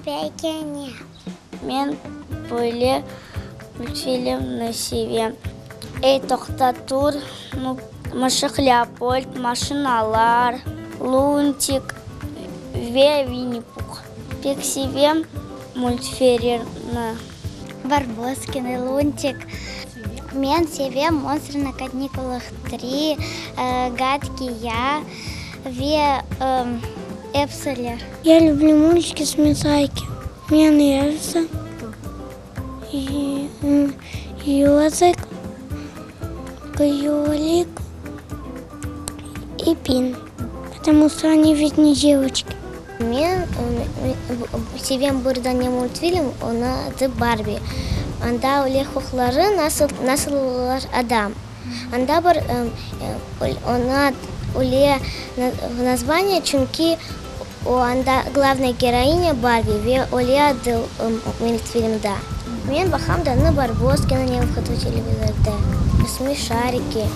бәйгене. Мен böyle мультфильмны sevем. Эй, тоқта тур, Мышық Леопольд, машиналар, Лунтик, Винни-Пух. Пек sevem мультфильмны. Барбоскины, Лунтик. Мен sevem «Монстры на каникулах 3», «Гадкий я», Эпселер. Я люблю мультики «Смешарики». Мне нравится Ёжик, Кролик и Пин, потому что они ведь не девочки. Мен sevem burada не мультфильм, она «The Барби». Анда оле хохлары насыллар адам. Анда бар она оле название, чунки анда главная героиня Барби, ве оле мультфильмда. Мен бахам даны Барбоскины не выход в телевизорда. Смешарики.